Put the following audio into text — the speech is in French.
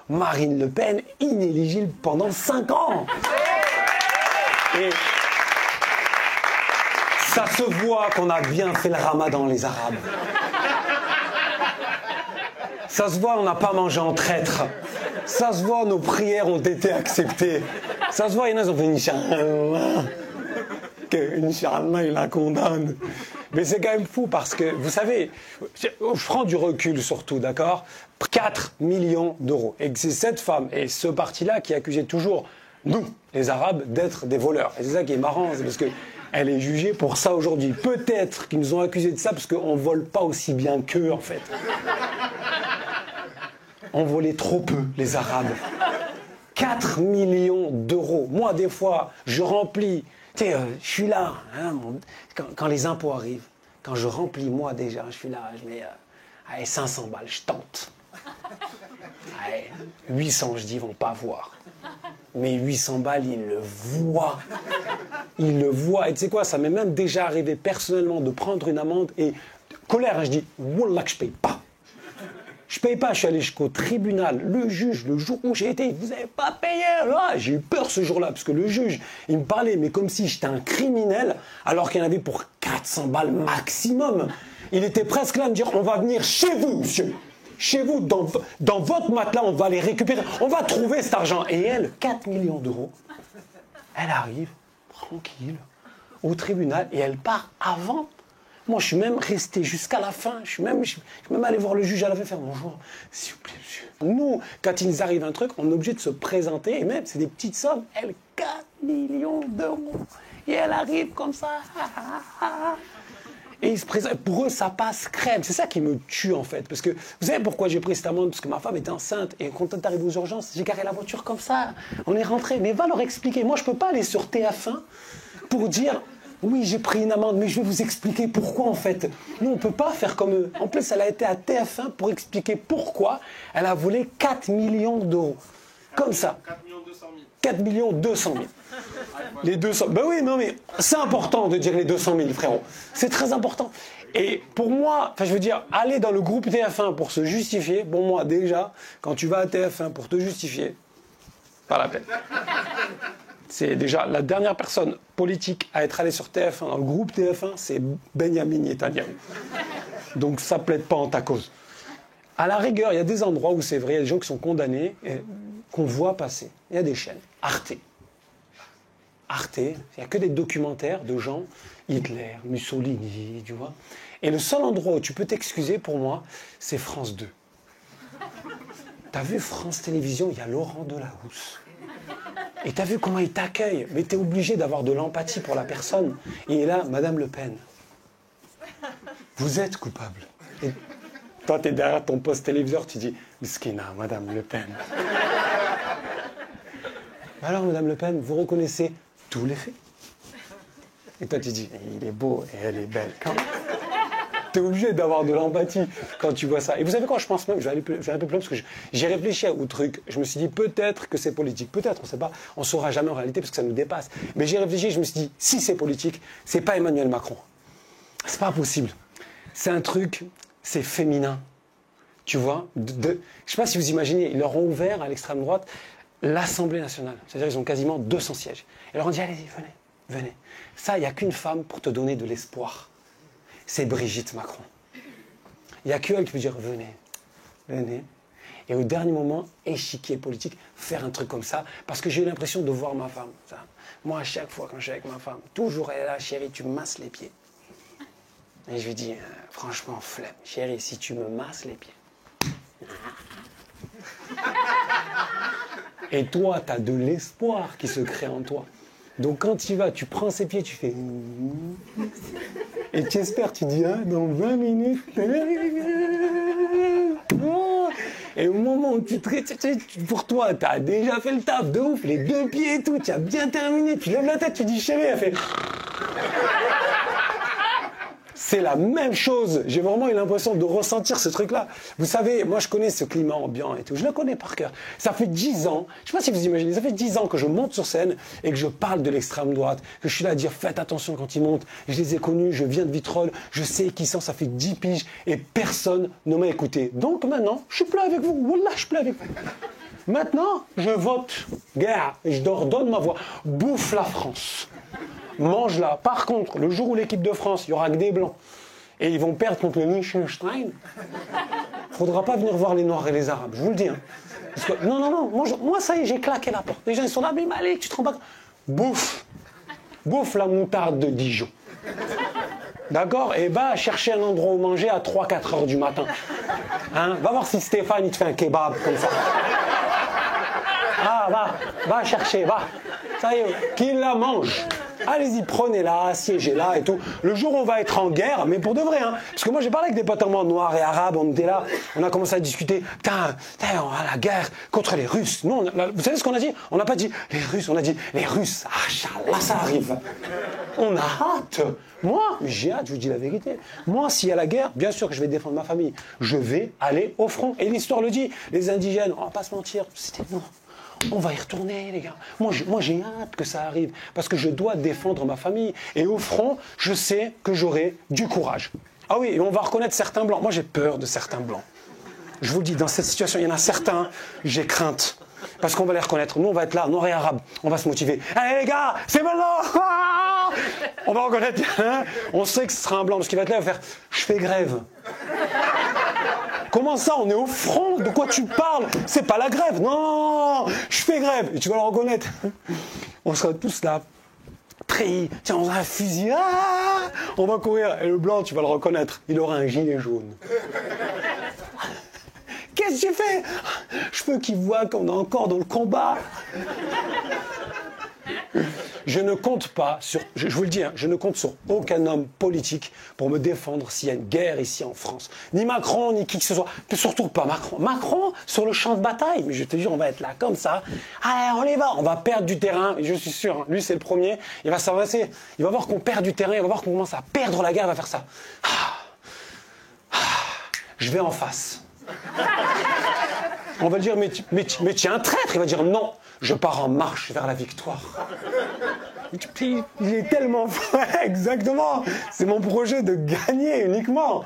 Marine Le Pen, inéligible pendant 5 ans. Et ça se voit qu'on a bien fait le ramadan, les Arabes. Ça se voit, on n'a pas mangé en traître. Ça se voit, nos prières ont été acceptées. Ça se voit, il y en a qui ont fait Inch'Allah, il la condamne. Mais c'est quand même fou parce que, vous savez, je prends du recul surtout, d'accord ? 4 millions d'euros. Et que c'est cette femme et ce parti-là qui accusait toujours nous, les Arabes, d'être des voleurs. Et c'est ça qui est marrant, c'est parce qu'elle est jugée pour ça aujourd'hui. Peut-être qu'ils nous ont accusés de ça parce qu'on ne vole pas aussi bien qu'eux, en fait. On volait trop peu, les Arabes. 4 millions d'euros. Moi, des fois, je remplis... Tu sais, je suis là, hein, quand les impôts arrivent, quand je remplis, moi, déjà, je suis là, je mets... allez, 500 balles, je tente. Allez, 800, je dis, ils vont pas voir. Mais 800 balles, ils le voient. Ils le voient. Et tu sais quoi, ça m'est même déjà arrivé personnellement de prendre une amende et... Colère, hein, je dis, wallah que je paye pas. Je paye pas, je suis allé jusqu'au tribunal. Le juge, le jour où j'ai été, vous n'avez pas payé. Ah, j'ai eu peur ce jour-là, parce que le juge, il me parlait, mais comme si j'étais un criminel, alors qu'il y en avait pour 400 balles maximum. Il était presque là à me dire, on va venir chez vous, monsieur. Chez vous, dans votre matelas, on va les récupérer. On va trouver cet argent. Et elle, 4 millions d'euros, elle arrive, tranquille, au tribunal, et elle part avant. Moi, je suis même resté jusqu'à la fin. Je suis même allé voir le juge à la fin, faire bonjour, s'il vous plaît, monsieur. Nous, quand il nous arrive un truc, on est obligé de se présenter, et même, c'est des petites sommes. Elle, 4 millions d'euros. Et elle arrive comme ça. Et ils se présentent. Pour eux, ça passe crème. C'est ça qui me tue, en fait. Parce que, vous savez pourquoi j'ai pris cette amende ? Parce que ma femme était enceinte. Et quand on arrive aux urgences, j'ai garé la voiture comme ça. On est rentré. Mais va leur expliquer. Moi, je ne peux pas aller sur TF1 pour dire... Oui, j'ai pris une amende, mais je vais vous expliquer pourquoi, en fait. Nous, on ne peut pas faire comme eux. En plus, elle a été à TF1 pour expliquer pourquoi elle a volé 4 millions d'euros. Comme ça. 4 millions 200 000. Les 200... Ben oui, non, mais c'est important de dire les 200 000, frérot. C'est très important. Et pour moi, enfin, je veux dire, aller dans le groupe TF1 pour se justifier, pour moi, déjà, quand tu vas à TF1 pour te justifier, pas la peine. C'est déjà la dernière personne politique à être allée sur TF1 dans le groupe TF1, c'est Benyamin Netanyahu. Donc ça plaide pas en ta cause. À la rigueur, il y a des endroits où c'est vrai, il y a des gens qui sont condamnés, qu'on voit passer. Il y a des chaînes. Arte, il n'y a que des documentaires de gens, Hitler, Mussolini, tu vois. Et le seul endroit où tu peux t'excuser pour moi, c'est France 2. T'as vu France Télévisions, il y a Laurent Delahousse. Et t'as vu comment il t'accueille. Mais t'es obligé d'avoir de l'empathie pour la personne. Et là, Madame Le Pen, vous êtes coupable. Et toi, t'es derrière ton poste téléviseur, tu dis, Miskina, Madame Le Pen. Alors, Madame Le Pen, vous reconnaissez tous les faits. Et toi, tu dis, il est beau et elle est belle. Quand t'es obligé d'avoir de l'empathie quand tu vois ça. Et vous savez quoi, je pense même, je vais un peu plus loin, parce que j'ai réfléchi au truc. Je me suis dit, peut-être que c'est politique. Peut-être, on ne sait pas. On ne saura jamais en réalité, parce que ça nous dépasse. Mais j'ai réfléchi, je me suis dit, si c'est politique, c'est pas Emmanuel Macron. C'est pas possible. C'est un truc, c'est féminin. Tu vois, je sais pas si vous imaginez, ils leur ont ouvert à l'extrême droite l'Assemblée nationale. C'est-à-dire ils ont quasiment 200 sièges. Et ils leur ont dit, allez-y, venez. Ça, il n'y a qu'une femme pour te donner de l'espoir. C'est Brigitte Macron. Il n'y a qu'elle qui peut dire venez. Et au dernier moment, échiquier politique, faire un truc comme ça, parce que j'ai eu l'impression de voir ma femme. Ça. Moi, à chaque fois quand je suis avec ma femme, toujours elle est là, chérie, tu me masses les pieds. Et je lui dis, franchement, flemme, chérie, si tu me masses les pieds. Et toi, tu as de l'espoir qui se crée en toi. Donc quand tu y vas, tu prends ses pieds, tu fais... Et tu espères, tu dis, dans 20 minutes... Et au moment où pour toi, tu as déjà fait le taf de ouf, les 2 pieds et tout, tu as bien terminé, tu lèves la tête, tu dis, chérie, elle fait... C'est la même chose. J'ai vraiment eu l'impression de ressentir ce truc-là. Vous savez, moi je connais ce climat ambiant et tout. Je le connais par cœur. Ça fait 10 ans, je ne sais pas si vous imaginez, ça fait 10 ans que je monte sur scène et que je parle de l'extrême droite, que je suis là à dire faites attention quand ils montent. Je les ai connus, je viens de Vitrolles, je sais qui sont, ça fait 10 piges et personne ne m'a écouté. Donc maintenant, je suis plus avec vous. Wallah, je suis plus avec vous. Maintenant, je vote guerre et je leur donne ma voix. Bouffe la France. Mange-la. Par contre, le jour où l'équipe de France, il y aura que des blancs, et ils vont perdre contre le Liechtenstein, faudra pas venir voir les Noirs et les Arabes, je vous le dis. Hein. Parce que, non, moi ça y est, j'ai claqué la porte. Les gens ils sont là, mais Malik, tu te rends pas compte. Bouffe la moutarde de Dijon. D'accord? Et va chercher un endroit où manger à 3-4 heures du matin. Hein? Va voir si Stéphane il te fait un kebab comme ça. Ah, va chercher, va. Ça y est, qu'il la mange. Allez-y, prenez-la, assiégez-la et tout. Le jour où on va être en guerre, mais pour de vrai, hein, parce que moi j'ai parlé avec des potes à moi noirs et arabes, on était là, on a commencé à discuter, putain, on a la guerre contre les Russes. Nous, vous savez ce qu'on a dit? On n'a pas dit les Russes, on a dit les Russes. Ah, là ça arrive. On a hâte. Moi, j'ai hâte, je vous dis la vérité. Moi, s'il y a la guerre, bien sûr que je vais défendre ma famille. Je vais aller au front. Et l'histoire le dit. Les indigènes, on va pas se mentir, c'était bon. On va y retourner, les gars. Moi, j'ai hâte que ça arrive, parce que je dois défendre ma famille. Et au front, je sais que j'aurai du courage. Ah oui, et on va reconnaître certains blancs. Moi, j'ai peur de certains blancs. Je vous le dis, dans cette situation, il y en a certains, j'ai crainte. Parce qu'on va les reconnaître. Nous, on va être là, noirs et arabes. On va se motiver. Allez, les gars, c'est maintenant. On va reconnaître. Hein, on sait que ce sera un blanc, parce qu'il va être là, il va faire « Je fais grève ». Comment ça, on est au front? De quoi tu parles? C'est pas la grève. Non, je fais grève. Et tu vas le reconnaître. On sera tous là. Treillis. Tiens, on a un fusil. Ah, on va courir. Et le blanc, tu vas le reconnaître. Il aura un gilet jaune. Qu'est-ce que tu fais? Je veux qu'il voit qu'on est encore dans le combat. Je ne compte pas sur, je vous le dis, hein, je ne compte sur aucun homme politique pour me défendre s'il y a une guerre ici en France. Ni Macron, ni qui que ce soit. Surtout pas Macron. Macron, sur le champ de bataille, mais je te jure, on va être là comme ça. Allez, on y va. On va perdre du terrain, et je suis sûr, hein, lui c'est le premier, il va s'avancer. Il va voir qu'on perd du terrain, il va voir qu'on commence à perdre la guerre, il va faire ça. Je vais en face. On va dire, mais tu es un traître. Il va dire, non, je pars en marche vers la victoire. Il est tellement... Exactement. C'est mon projet de gagner uniquement.